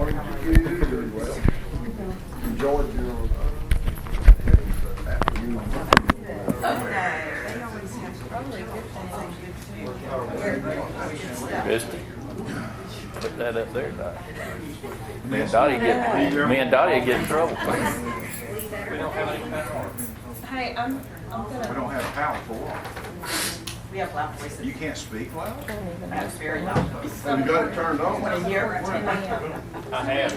Doing well. Enjoyed your afternoon. Christy, put that up there, Doc. Me and Dottie get in trouble. Hey, I'm gonna. We don't have power for what? We have loud voices. You can't speak loud? That's very loud voices. Have you got it turned on? When a year, 10 a.m. I have.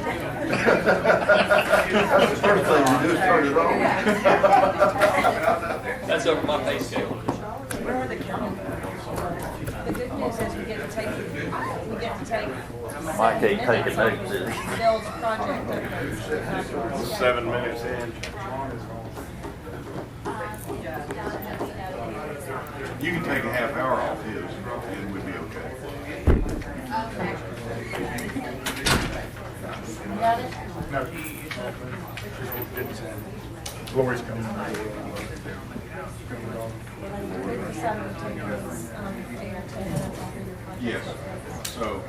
That's the first thing you do is turn it on. That's over my pay scale. Where are the county? The good news is we get to take Mike ain't taking notes, is he? Bill's project updates. 7 minutes in. You can take a half hour off his and we'd be okay. No. Lori's coming. Yes. So.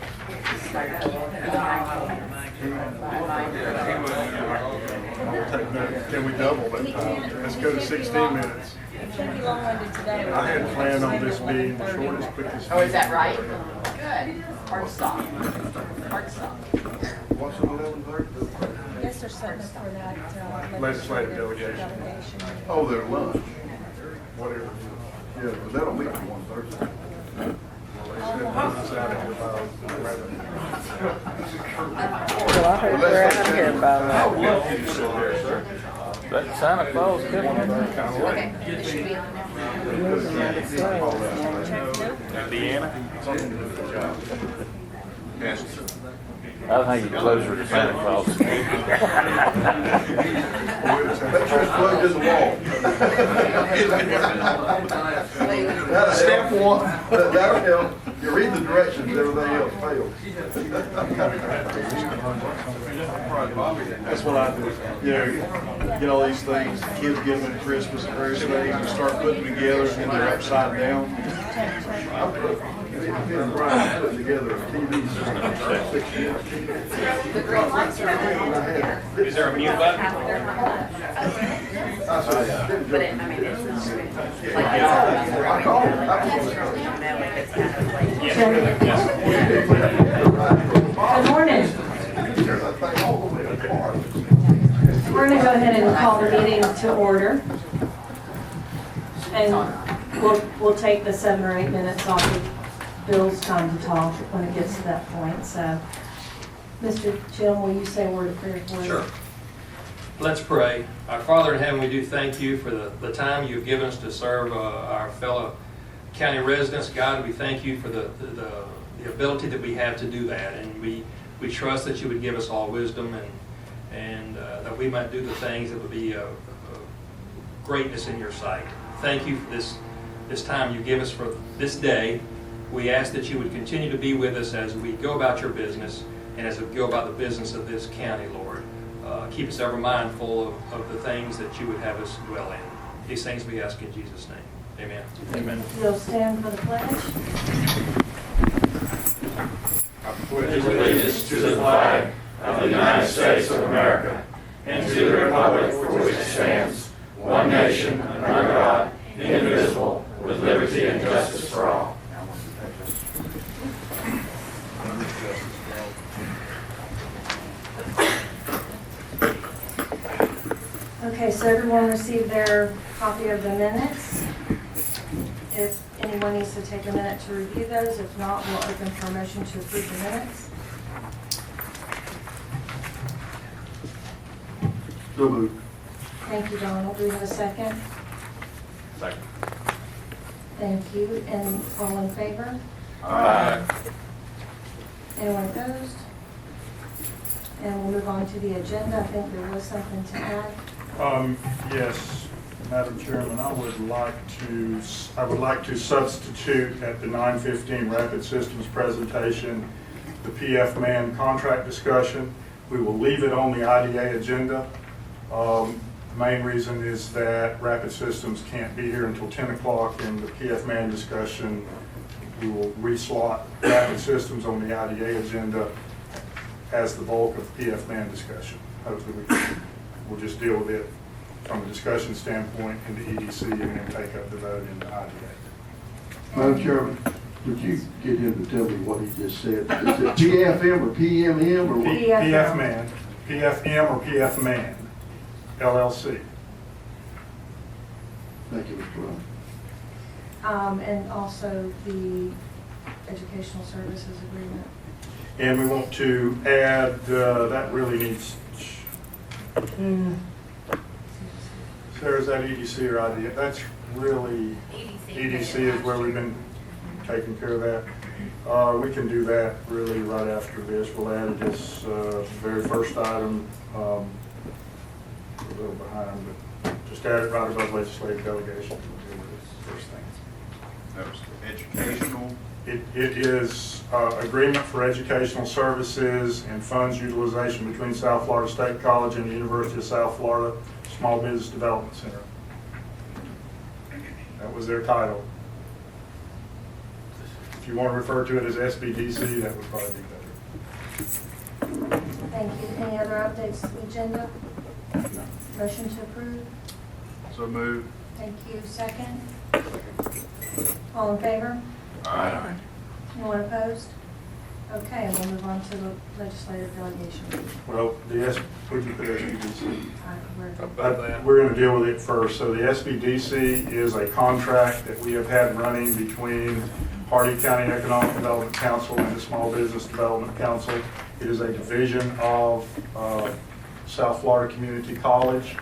Can we double that time? Let's go to 16 minutes. It shouldn't be long-winded today. I had planned on this being the shortest, quickest. Oh, is that right? Good. Hard stop. Hard stop. What's it, 11:30? Yes, there's something for that. Legislative delegation. Oh, their lunch. Whatever. Yeah, but that'll be for 1:30. It's out of here by 11. Well, I heard we're out here by How well can you sit there, sir? That Santa Claus couldn't. Okay. This should be on there. Deanna? Yes. I think you closer to Santa Claus. Make sure it's plugged in the wall. Step one, that'll help. You read the directions, everything else fails. That's what I do. You know, get all these things, kids get them at Christmas and various things, and start putting them together, and they're upside down. Brian put together a TV system for 6 years. The green lights are on. Is there a mute button? But it, I mean, it's not. Like, I called him. Good morning. We're going to go ahead and call the meeting to order. And we'll take the 7 or 8 minutes off of Bill's time to talk when it gets to that point. So, Mr. Jim, will you say a word of prayer for us? Sure. Let's pray. Our Father in heaven, we do thank you for the time you've given us to serve our fellow county residents. God, we thank you for the ability that we have to do that. And we trust that you would give us all wisdom and that we might do the things that would be greatness in your sight. Thank you for this time you give us for this day. We ask that you would continue to be with us as we go about your business and as we go about the business of this county, Lord. Keep us ever mindful of the things that you would have us dwell in. These things we ask in Jesus' name. Amen. Amen. You'll stand for the pledge. I pledge Allegiance to the flag of the United States of America and to the republic for which it stands, one nation, under God, indivisible, with liberty and justice for all. Okay, so everyone received their copy of the minutes. If anyone needs to take a minute to review those, if not, we'll open for a motion to approve the minutes. So moved. Thank you, Donald. Do we have a second? Second. Thank you. And all in favor? Aye. Anyone opposed? And we'll move on to the agenda. I think there was something to add. Yes, Madam Chairman, I would like to substitute at the 9:15 Rapid Systems presentation, the PF Man contract discussion. We will leave it on the IDA agenda. The main reason is that Rapid Systems can't be here until 10 o'clock, and the PF Man discussion, we will reslot Rapid Systems on the IDA agenda. as the bulk of PF man discussion. Hopefully we'll just deal with it from a discussion standpoint in the EDC and then take up the vote in the IDA. Madam Chairman, would you get him to tell me what he just said? Is it PFM or PMM or what? PF man, PFM or PF man, LLC. Thank you, Mr. Ryan. And also the educational services agreement. And we want to add, that really needs, Sarah, is that EDC or IDA? That's really, EDC is where we've been taking care of that. We can do that really right after this. We'll add this very first item, a little behind, but just add it right above legislative delegation. We'll deal with this first thing. That was educational. It is agreement for educational services and funds utilization between South Florida State College and the University of South Florida Small Business Development Center. That was their title. If you want to refer to it as SBDC, that would probably be better. Thank you. Any other updates to the agenda? No. Motion to approve? So moved. Thank you. Second? All in favor? Aye. Anyone opposed? Okay, and we'll move on to the legislative delegation. Well, would you put SBDC? Above that. We're going to deal with it first. So the SBDC is a contract that we have had running between Hardee County Economic Development Council and the Small Business Development Council. It is a division of South Florida Community College.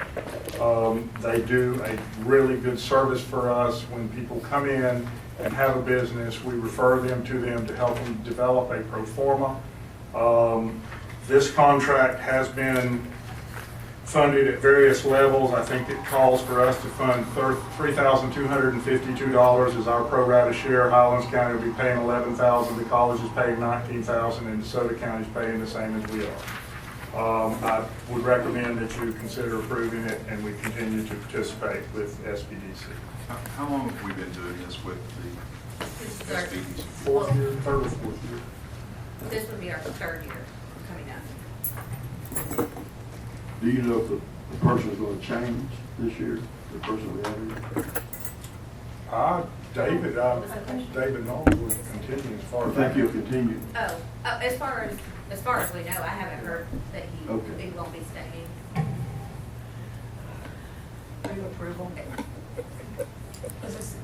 They do a really good service for us. When people come in and have a business, we refer them to help them develop a pro forma. This contract has been funded at various levels. I think it calls for us to fund $3,252 as our pro rata share. Highlands County will be paying $11,000. The college is paying $19,000, and DeSoto County is paying the same as we are. I would recommend that you consider approving it, and we continue to participate with SBDC. How long have we been doing this with the SBDC? Fourth year, third or fourth year? This would be our third year coming up. Do you know if the person's going to change this year? The person we have here? David Knowles will continue as far I as think he'll continue. Oh, as far as we know, I haven't heard that Okay. he won't be staying. Are you approval?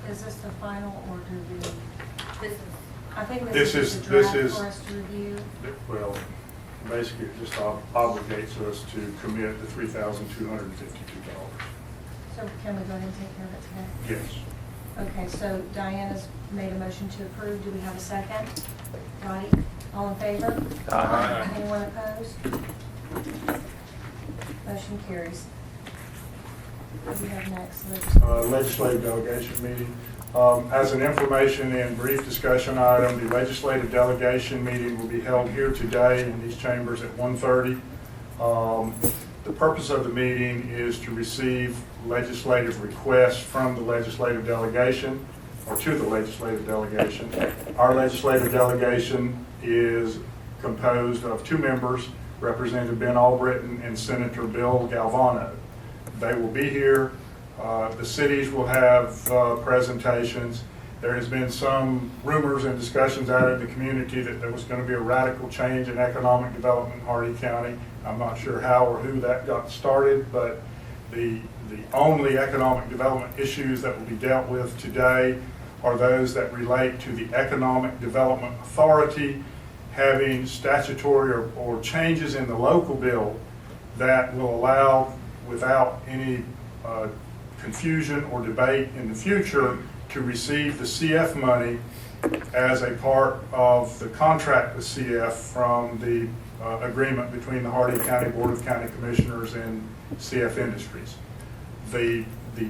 Is this the final, or do we? This is, I think This this is is- the this draft is- for us to review. Well, basically, it just obligates us to commit the $3,252. So can we go ahead and take care of it today? Yes. Okay, so Diana's made a motion to approve. Do we have a second? Dottie, all in favor? Aye. Anyone opposed? Motion carries. What do we have next? Legislative delegation meeting. As an information and brief discussion item, the legislative delegation meeting will be held here today in these chambers at 1:30. The purpose of the meeting is to receive legislative requests from the legislative delegation, or to the legislative delegation. Our legislative delegation is composed of two members, Representative Ben Albritton and Senator Bill Galvano. They will be here. The cities will have presentations. There has been some rumors and discussions out in the community that there was going to be a radical change in economic development in Hardee County. I'm not sure how or who that got started, but the only economic development issues that will be dealt with today are those that relate to the Economic Development Authority having statutory or changes in the local bill that will allow, without any confusion or debate in the future, to receive the CF money as a part of the contract with CF from the agreement between the Hardee County Board of County Commissioners and CF Industries. The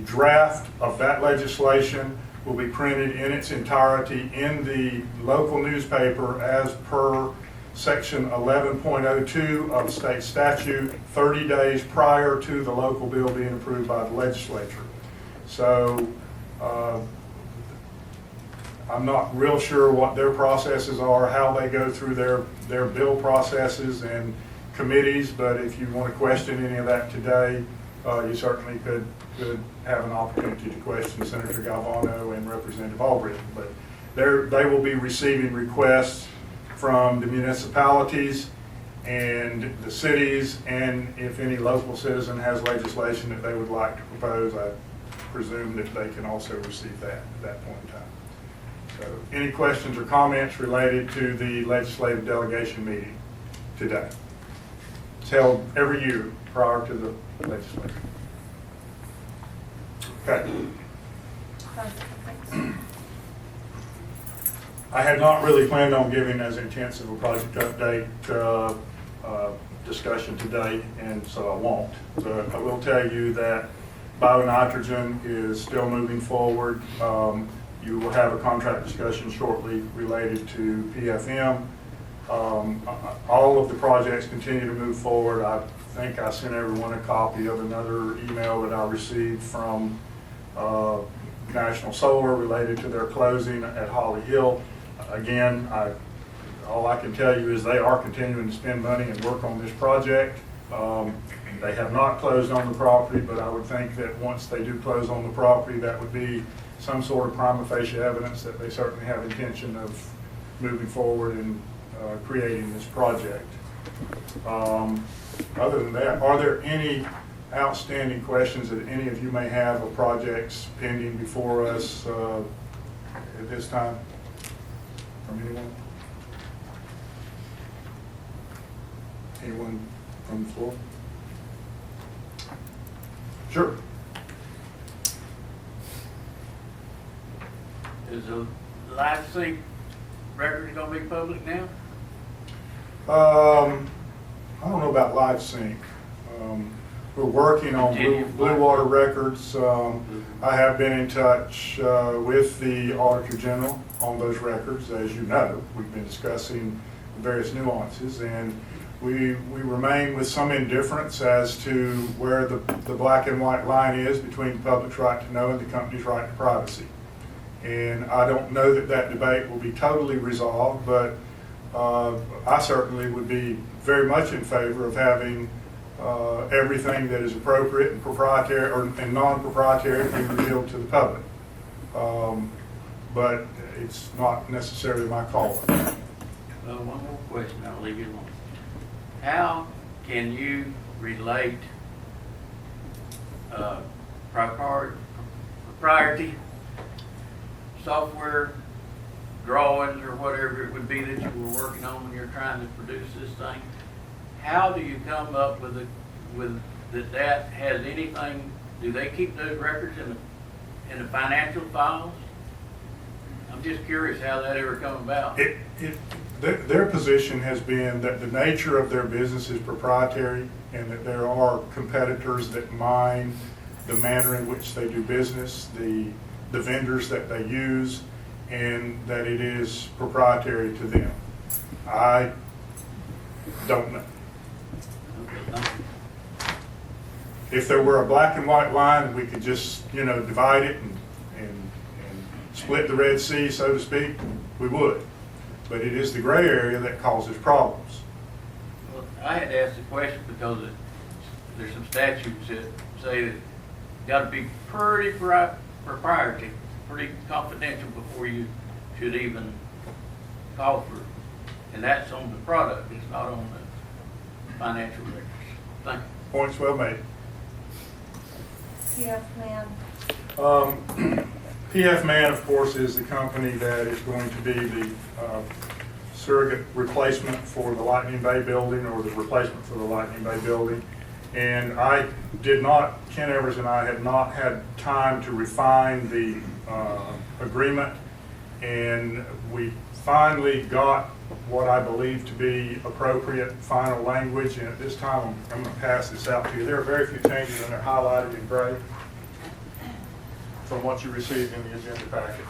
draft of that legislation will be printed in its entirety in the local newspaper as per Section 11.02 of state statute 30 days prior to the local bill being approved by the legislature. So I'm not real sure what their processes are, how they go through their bill processes and committees, but if you want to question any of that today, you certainly could have an opportunity to question Senator Galvano and Representative Albritton. But they will be receiving requests from the municipalities and the cities, and if any local citizen has legislation that they would like to propose, I presume that they can also receive that at that point in time. So, any questions or comments related to the legislative delegation meeting today? It's held every year prior to the legislature. Okay. I had not really planned on giving as intensive a project update discussion today, and so I won't. But I will tell you that bio-nitrogen is still moving forward. You will have a contract discussion shortly related to PFM. All of the projects continue to move forward. I think I sent everyone a copy of another email that I received from National Solar related to their closing at Holly Hill. Again, all I can tell you is they are continuing to spend money and work on this project. They have not closed on the property, but I would think that once they do close on the property, that would be some sort of prima facie evidence that they certainly have intention of moving forward and creating this project. Other than that, are there any outstanding questions that any of you may have of projects pending before us at this time? From anyone? Anyone from the floor? Sure. Is the live sync record gonna be public now? I don't know about live sync. We're working on Blue Water Records. I have been in touch with the Auditor General on those records. As you know, we've been discussing the various nuances, and we remain with some indifference as to where the black and white line is between the public's right to know and the company's right to privacy. And I don't know that that debate will be totally resolved, but I certainly would be very much in favor of having everything that is appropriate and proprietary and non-proprietary be revealed to the public. But it's not necessarily my call. Well, one more question, I'll leave you alone. How can you relate propriety, software, drawings, or whatever it would be that you were working on when you're trying to produce this thing? How do you come up with that has anything? Do they keep those records in the financial files? I'm just curious how that ever come about. Their position has been that the nature of their business is proprietary, and that there are competitors that mine the manner in which they do business, the vendors that they use, and that it is proprietary to them. I don't know. If there were a black and white line, we could just, divide it and split the Red Sea, so to speak, we would. But it is the gray area that causes problems. Well, I had to ask the question because there's some statutes that say that it's got to be pretty proprietary, pretty confidential before you should even call for it. And that's on the product, it's not on the financial records. Thank you. Points well made. PF Man. PF Man, of course, is the company that is going to be the surrogate replacement for the Lightning Bay building, or the replacement for the Lightning Bay building. And Ken Evers and I had not had time to refine the agreement, and we finally got what I believe to be appropriate final language, and at this time I'm going to pass this out to you. There are very few changes, and they're highlighted in gray from what you received in the agenda packet.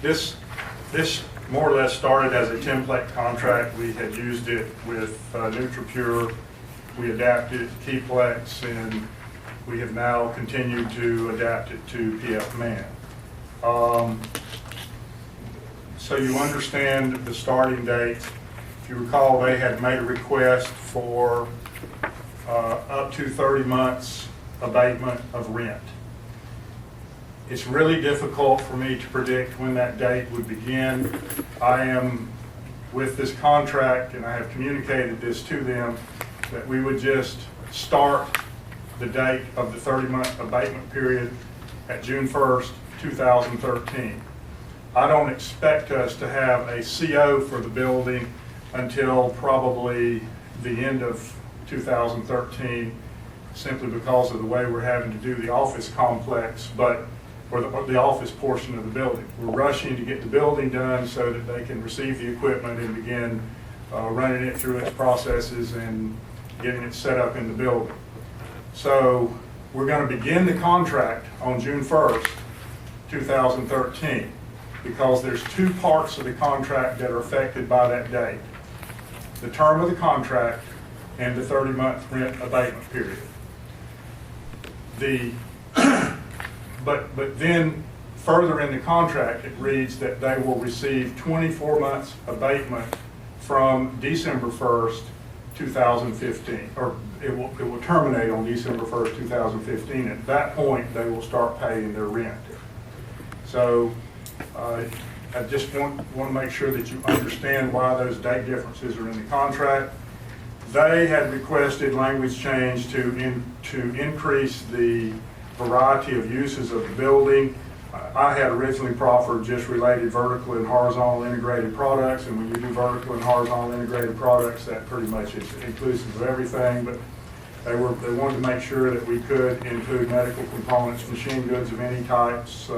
This more or less started as a template contract. We had used it with NutriPure. We adapted it to Keyplex, and we have now continued to adapt it to PF Man. So you understand the starting date. If you recall, they had made a request for up to 30 months abatement of rent. It's really difficult for me to predict when that date would begin. I am with this contract, and I have communicated this to them, that we would just start the date of the 30-month abatement period at June 1st, 2013. I don't expect us to have a CO for the building until probably the end of 2013, simply because of the way we're having to do the office complex, or the office portion of the building. We're rushing to get the building done so that they can receive the equipment and begin running it through its processes and getting it set up in the building. So we're going to begin the contract on June 1st, 2013, because there's two parts of the contract that are affected by that date: the term of the contract and the 30-month rent abatement period. But then further in the contract, it reads that they will receive 24 months abatement from December 1st, 2015, or it will terminate on December 1st, 2015. At that point, they will start paying their rent. So I just want to make sure that you understand why those date differences are in the contract. They had requested language change to increase the variety of uses of the building. I had originally proffered just related vertical and horizontal integrated products, and when you do vertical and horizontal integrated products, that pretty much is inclusive of everything, but they wanted to make sure that we could include medical components, machine goods of any types,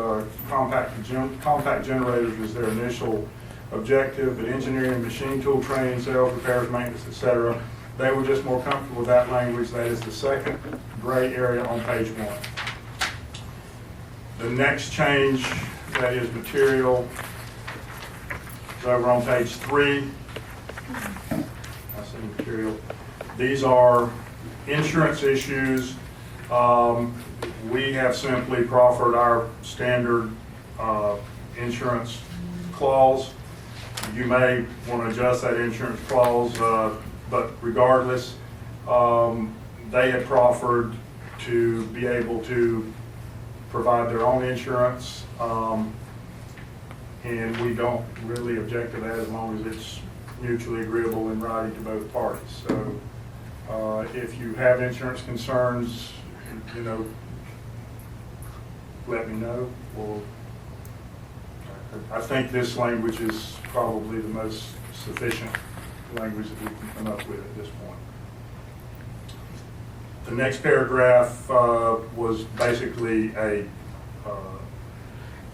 compact generators was their initial objective, but engineering, machine tool training, sales, repairs, maintenance, etc. They were just more comfortable with that language. That is the second gray area on page 1. The next change that is material is over on page 3. I say material. These are insurance issues. We have simply proffered our standard insurance clause. You may want to adjust that insurance clause, but regardless, they had proffered to be able to provide their own insurance, and we don't really object to that as long as it's mutually agreeable in writing to both parties. So if you have insurance concerns, let me know. Or I think this language is probably the most sufficient language that we can come up with at this point. The next paragraph was basically a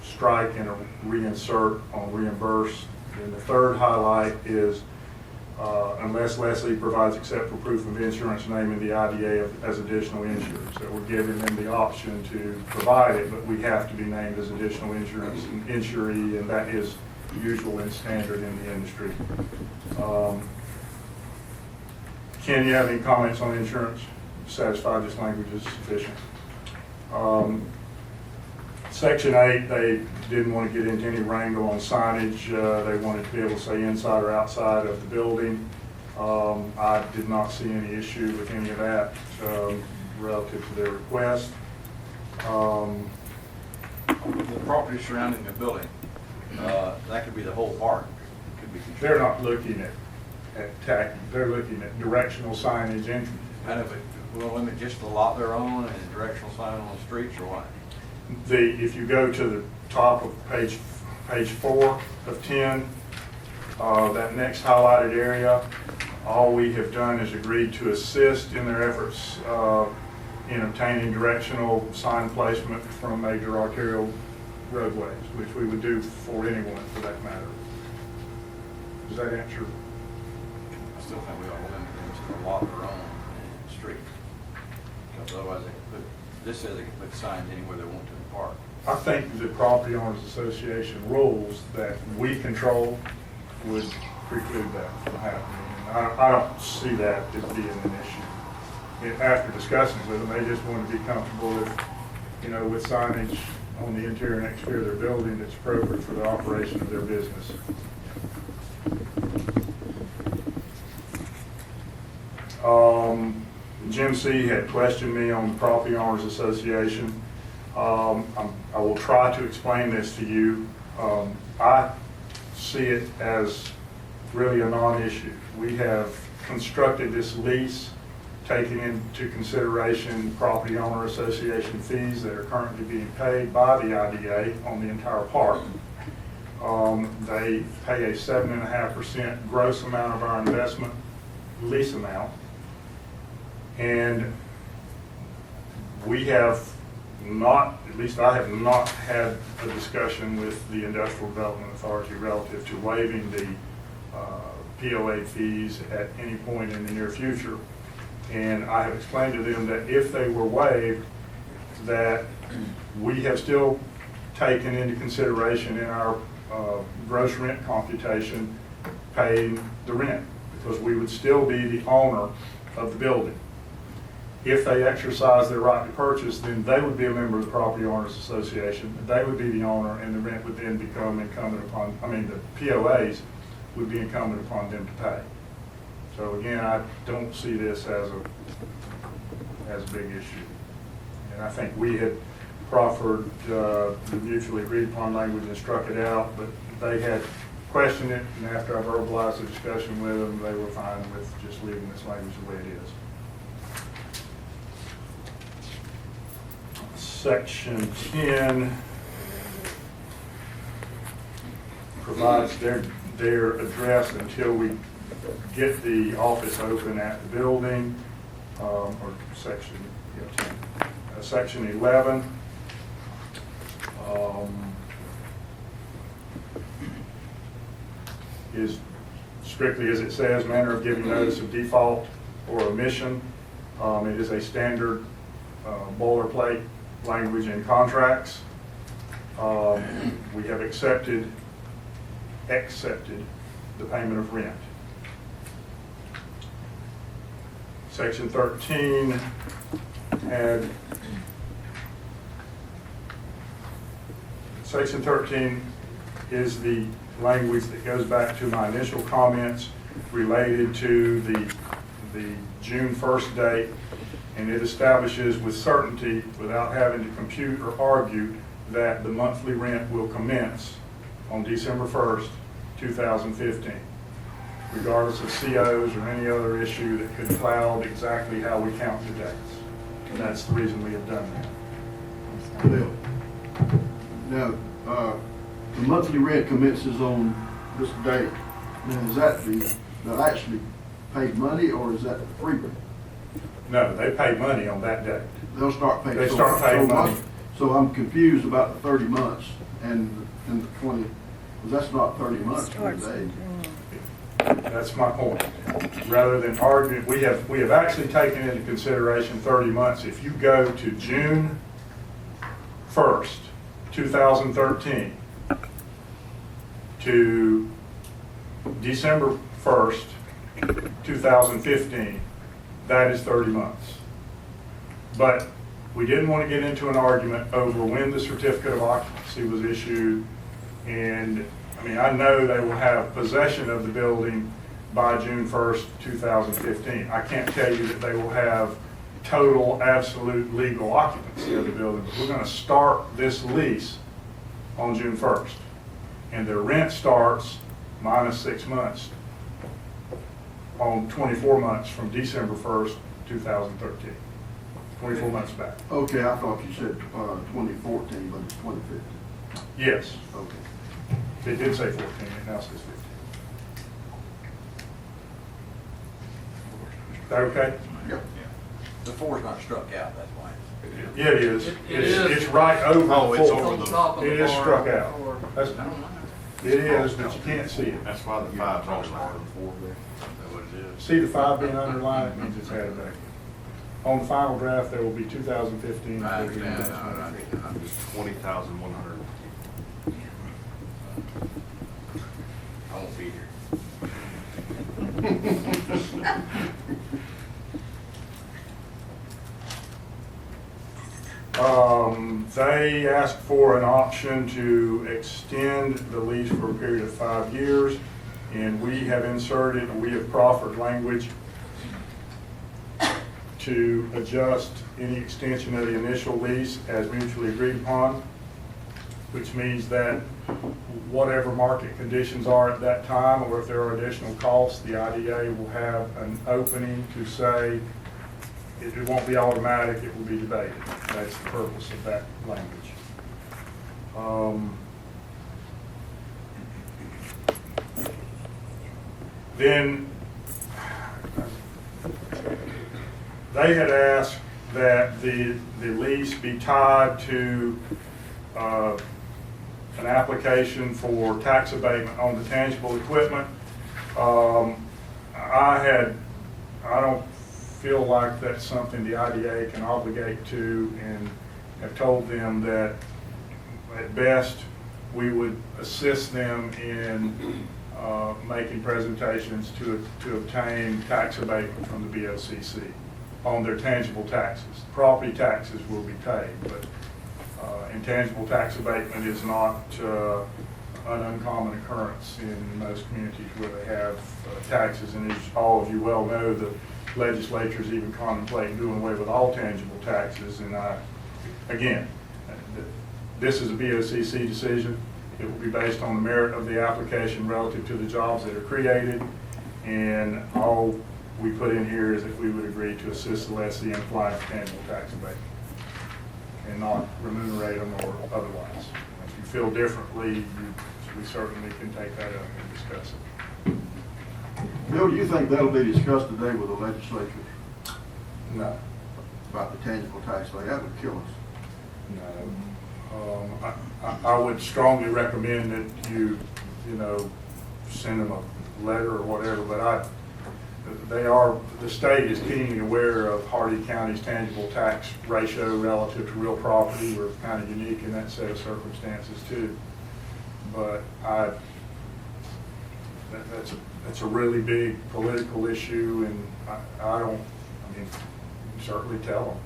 strike and a reinsert on reimburse. And the third highlight is unless Leslie provides acceptable proof of insurance naming the IDA as additional insurance. So we're giving them the option to provide it, but we have to be named as additional insurance and insuree, and that is usual and standard in the industry. Ken, you have any comments on insurance? Satisfied this language is sufficient. Section 8, they didn't want to get into any wrangle on signage. They wanted to be able to say inside or outside of the building. I did not see any issue with any of that relative to their request. The property surrounding the building, that could be the whole park. It could be. They're not looking at tacking. They're looking at directional signage. Kind of, we'll limit just the lot they're on and directional sign on the streets, or what? If you go to the top of page 4 of 10, that next highlighted area, all we have done is agreed to assist in their efforts in obtaining directional sign placement from major arterial roadways, which we would do for anyone for that matter. Does that answer? I still think we ought to limit them to the lot they're on and the street. Because otherwise they can this says they can put signs anywhere they want to in the park. I think the Property Owners Association rules that we control would preclude that from happening. And I don't see that as being an issue. After discussing with them, they just want to be comfortable with, with signage on the interior and exterior of their building that's appropriate for the operation of their business. Jim C. had questioned me on the Property Owners Association. I will try to explain this to you. I see it as really a non-issue. We have constructed this lease taking into consideration Property Owner Association fees that are currently being paid by the IDA on the entire park. They pay a 7.5% gross amount of our investment lease amount. And we have not, at least I have not had a discussion with the Industrial Development Authority relative to waiving the POA fees at any point in the near future. And I have explained to them that if they were waived, that we have still taken into consideration in our gross rent computation paying the rent, because we would still be the owner of the building. If they exercise their right to purchase, then they would be a member of the Property Owners Association. They would be the owner, and the rent would then become incumbent upon, the POAs would be incumbent upon them to pay. So again, I don't see this as a big issue. And I think we had proffered the mutually agreed upon language and struck it out, but they had questioned it, and after I verbalized the discussion with them, they were fine with just leaving this language the way it is. Section 10 provides their address until we get the office open at the building, or section 10. Section 11 is strictly as it says, manner of giving notice of default or omission. It is a standard boilerplate language in contracts. We have accepted the payment of rent. Section 13 had Section 13 is the language that goes back to my initial comments related to the June 1st date, and it establishes with certainty, without having to compute or argue, that the monthly rent will commence on December 1st, 2015, regardless of COs or any other issue that could cloud exactly how we count the dates. And that's the reason we have done that. Now, the monthly rent commences on this date. Now, is that the actually paid money, or is that the free rent? No, they pay money on that date. They'll start paying. They start paying money. So I'm confused about the 30 months and the 20, because that's not 30 months, 20 days. That's my point. Rather than arguing, we have actually taken into consideration 30 months. If you go to June 1st, 2013 to December 1st, 2015, that is 30 months. But we didn't want to get into an argument over when the certificate of occupancy was issued. And I know they will have possession of the building by June 1st, 2015. I can't tell you that they will have total, absolute legal occupancy of the building, but we're going to start this lease on June 1st. And their rent starts minus 6 months on 24 months from December 1st, 2013. 24 months back. Okay, I thought you said 2014, but it's 2015. Yes. Okay. It did say 14, it now says 15. That okay? Yep. The 4's not struck out, that's why. Yeah, it is. It's right over. Oh, it's the over four. the. It is struck out. It is, but you can't see it. That's why the 5's on the 4 there. Is that what it is? See the 5 being underlined, it means it's added back. On the final draft, there will be 2015. I understand, I'm just, 20,100. I won't be here. They asked for an option to extend the lease for a period of 5 years, and we have inserted, we have proffered language to adjust any extension of the initial lease as mutually agreed upon, which means that whatever market conditions are at that time, or if there are additional costs, the IDA will have an opening to say it won't be automatic, it will be debated. That's the purpose of that language. Then they had asked that the lease be tied to an application for tax abatement on the tangible equipment. I don't feel like that's something the IDA can obligate to, and have told them that at best we would assist them in making presentations to obtain tax abatement from the BOCC on their tangible taxes. Property taxes will be paid, but intangible tax abatement is not an uncommon occurrence in most communities where they have taxes. And as all of you well know, the legislatures even contemplate doing away with all tangible taxes. And again, this is a BOCC decision. It will be based on the merit of the application relative to the jobs that are created. And all we put in here is that we would agree to assist the lessee in applying for tangible tax abatement and not remunerate them or otherwise. If you feel differently, we certainly can take that up and discuss it. Bill, do you think that'll be discussed today with the legislature No. about the tangible tax thing? That would kill us. No. I would strongly recommend that you send them a letter or whatever, but the state is keenly aware of Hardy County's tangible tax ratio relative to real property. We're kind of unique in that set of circumstances too. But that's a really big political issue, and I mean, certainly tell them.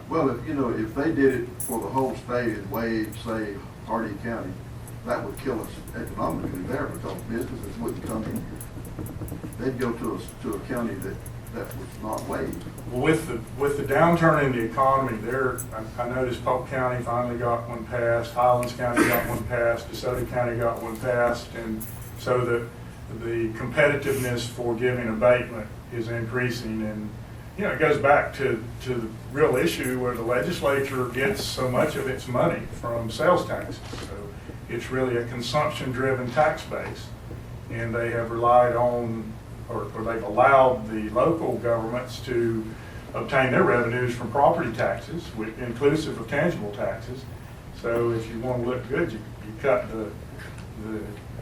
Well, if they did it for the whole state and waived, say, Hardy County, that would kill us economically there, because businesses wouldn't come in here. They'd go to a county that was not waived. Well, with the downturn in the economy, I noticed Polk County finally got one passed, Highlands County got one passed, DeSoto County got one passed, and so the competitiveness for giving abatement is increasing. And it goes back to the real issue where the legislature gets so much of its money from sales taxes. So it's really a consumption-driven tax base, and they have relied on, or they've allowed the local governments to obtain their revenues from property taxes, inclusive of tangible taxes. So if you want to look good, you cut the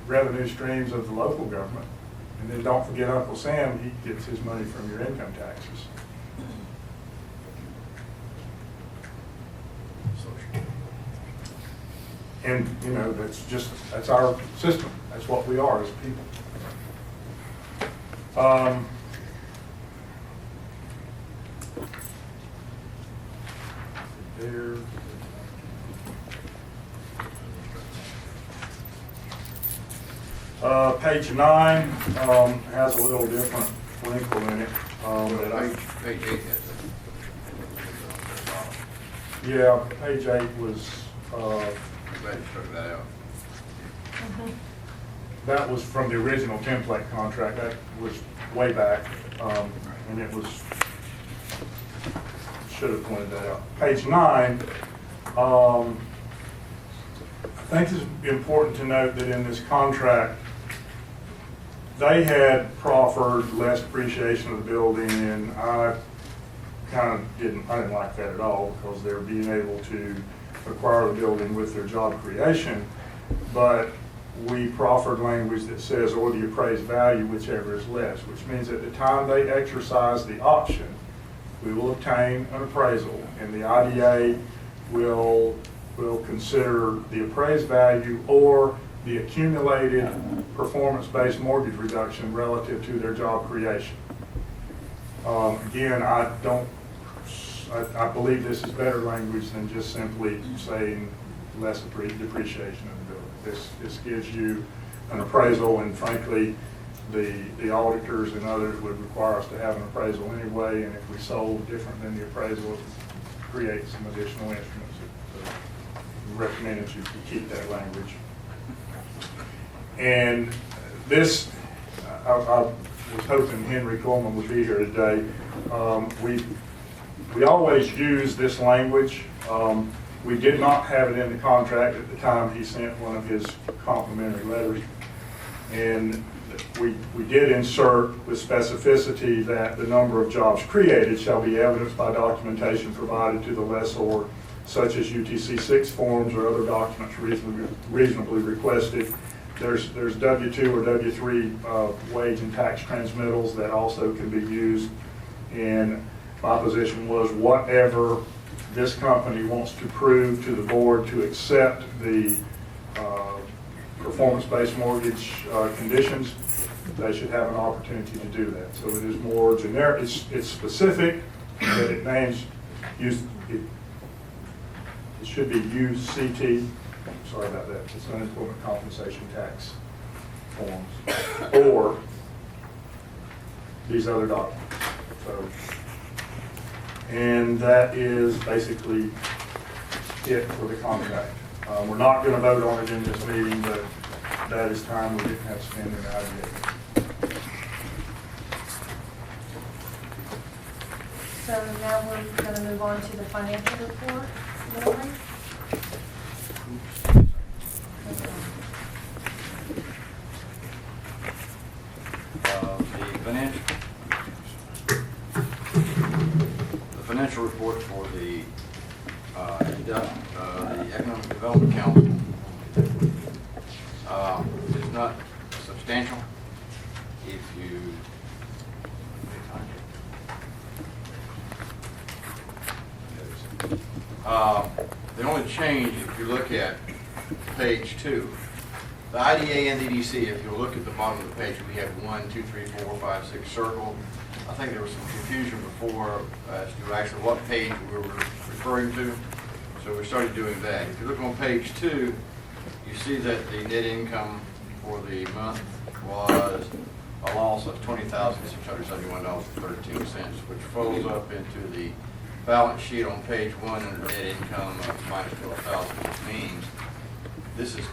revenue streams of the local government. And then don't forget Uncle Sam, he gets his money from your income taxes. And, that's our system. That's what we are as people. There. Page 9 has a little different wrinkle in it. Page 8 has it. Yeah, page 8 was. I'm glad you struck that out. That was from the original template contract. That was way back, and it was, should have pointed that out. Page 9, I think it's important to note that in this contract, they had proffered less depreciation of the building, and I didn't like that at all, because they're being able to acquire the building with their job creation. But we proffered language that says, or the appraised value, whichever is less, which means at the time they exercise the option, we will obtain an appraisal, and the IDA will consider the appraised value or the accumulated performance-based mortgage reduction relative to their job creation. Again, I believe this is better language than just simply saying less depreciation of the building. This gives you an appraisal, and frankly, the auditors and others would require us to have an appraisal anyway, and if we sold different than the appraisal, it would create some additional instruments. So we recommend that you keep that language. And this, I was hoping Henry Coleman would be here today. We always use this language. We did not have it in the contract at the time he sent one of his complimentary letters. And we did insert with specificity that the number of jobs created shall be evidenced by documentation provided to the lessor, such as UTC 6 forms or other documents reasonably requested. There's W-2 or W-3 wage and tax transmittals that also can be used. And my position was whatever this company wants to prove to the board to accept the performance-based mortgage conditions, they should have an opportunity to do that. So it is more generic, it's specific, but it names, it should be UCT, sorry about that, it's unemployment compensation tax forms, or these other documents. So, and that is basically it for the contract. We're not going to vote on it in this meeting, but that is time we didn't have to spend in the IDA. So now we're going to move on to the financial report. Lori? The financial report for the Economic Development Council is not substantial. If you the only change, if you look at page 2, the IDA and the EDC, if you look at the bottom of the page, we have 1, 2, 3, 4, 5, 6 circle. I think there was some confusion before as to actually what page we were referring to, so we started doing that. If you look on page 2, you see that the net income for the month was a loss of $20,671.13, which folds up into the balance sheet on page 1 under net income of minus $12,000, which means this is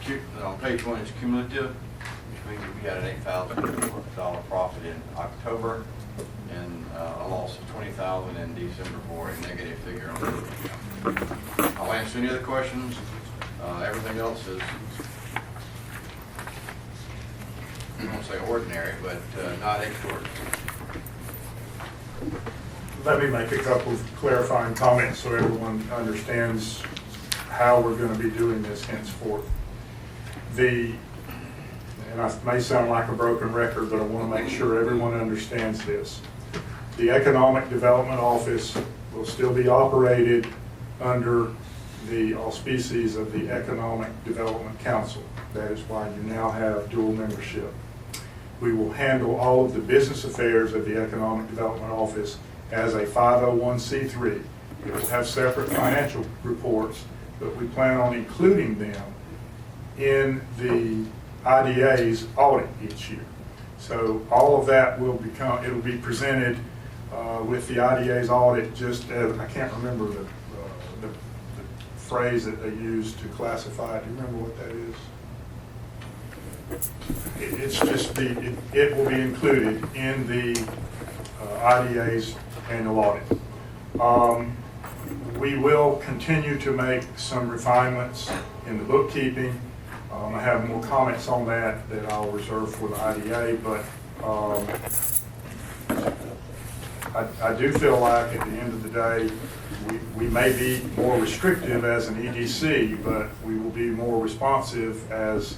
on page 1 is cumulative, which means we had an $8,000 profit in October and a loss of $20,000 in December for a negative figure on net income. I'll answer any other questions. Everything else is, I won't say ordinary, but not extraordinary. Let me make a couple of clarifying comments so everyone understands how we're going to be doing this henceforth. And I may sound like a broken record, but I want to make sure everyone understands this. The Economic Development Office will still be operated under the auspices of the Economic Development Council. That is why you now have dual membership. We will handle all of the business affairs of the Economic Development Office as a 501c3. It will have separate financial reports, but we plan on including them in the IDA's audit each year. So all of that will become, it will be presented with the IDA's audit, just as, I can't remember the phrase that they use to classify it. Do you remember what that is? It's just it will be included in the IDA's annual audit. We will continue to make some refinements in the bookkeeping. I have more comments on that I'll reserve for the IDA, but I do feel like at the end of the day, we may be more restrictive as an EDC, but we will be more responsive as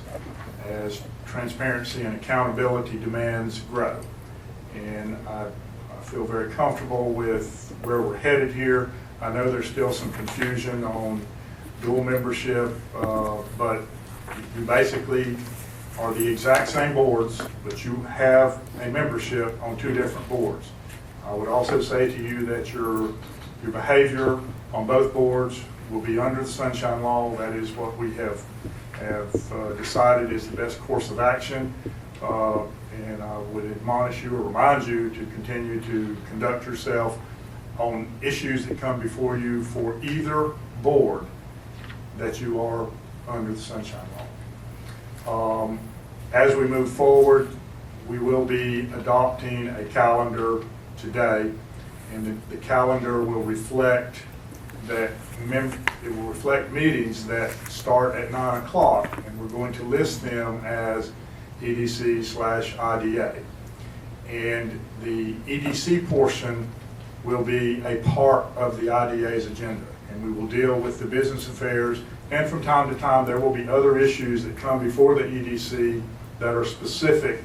transparency and accountability demands grow. And I feel very comfortable with where we're headed here. I know there's still some confusion on dual membership, but you basically are the exact same boards, but you have a membership on two different boards. I would also say to you that your behavior on both boards will be under the Sunshine Law. That is what we have decided is the best course of action. And I would admonish you or remind you to continue to conduct yourself on issues that come before you for either board that you are under the Sunshine Law. As we move forward, we will be adopting a calendar today, and the calendar will reflect that it will reflect meetings that start at 9 o'clock, and we're going to list them as EDC/IDA. And the EDC portion will be a part of the IDA's agenda, and we will deal with the business affairs, and from time to time there will be other issues that come before the EDC that are specific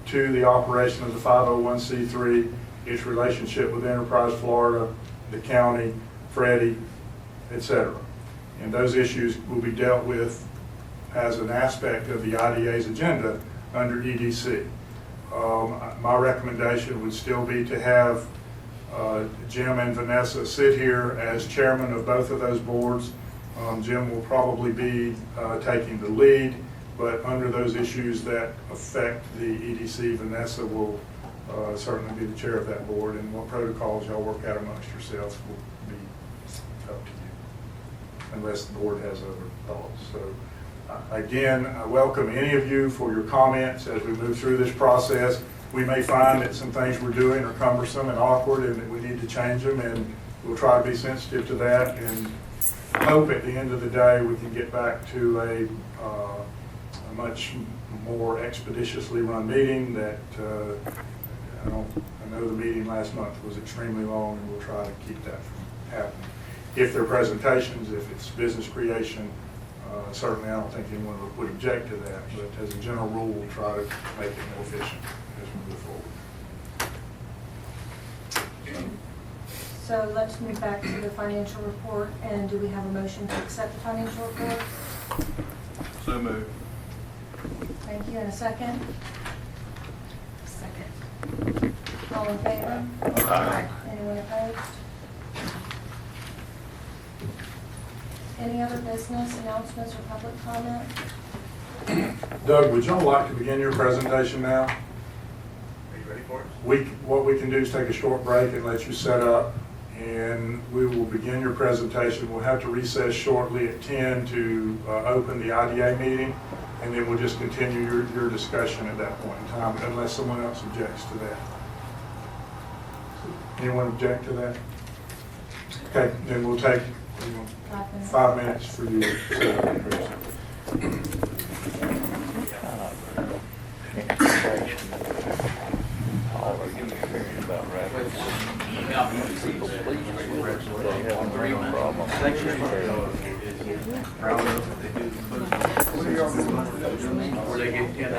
to the operation of the 501c3, its relationship with Enterprise Florida, the county, Freddie, etc. And those issues will be dealt with as an aspect of the IDA's agenda under EDC. My recommendation would still be to have Jim and Vanessa sit here as chairman of both of those boards. Jim will probably be taking the lead, but under those issues that affect the EDC, Vanessa will certainly be the chair of that board, and what protocols y'all work out amongst yourselves will be up to you, unless the board has other thoughts. So again, I welcome any of you for your comments as we move through this process. We may find that some things we're doing are cumbersome and awkward and that we need to change them, and we'll try to be sensitive to that, and I hope at the end of the day we can get back to a much more expeditiously run meeting. That I know the meeting last month was extremely long, and we'll try to keep that from happening. If they're presentations, if it's business creation, certainly I don't think anyone would object to that, but as a general rule, we'll try to make it more efficient as we move forward. So let's move back to the financial report, and do we have a motion to accept the financial report? So moved. Thank you, and a second? Second. All in favor? Aye. Anyone opposed? Any other business announcements or public comment? Doug, would y'all like to begin your presentation now? Are you ready for it? What we can do is take a short break and let you set up, and we will begin your presentation. We'll have to recess shortly at 10 to open the IDA meeting, and then we'll just continue your discussion at that point in time, unless someone else objects to that. Anyone object to that? Okay, then we'll take 5 minutes for you to set up. All are getting curious about rabbits. Where they get $10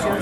Surgery.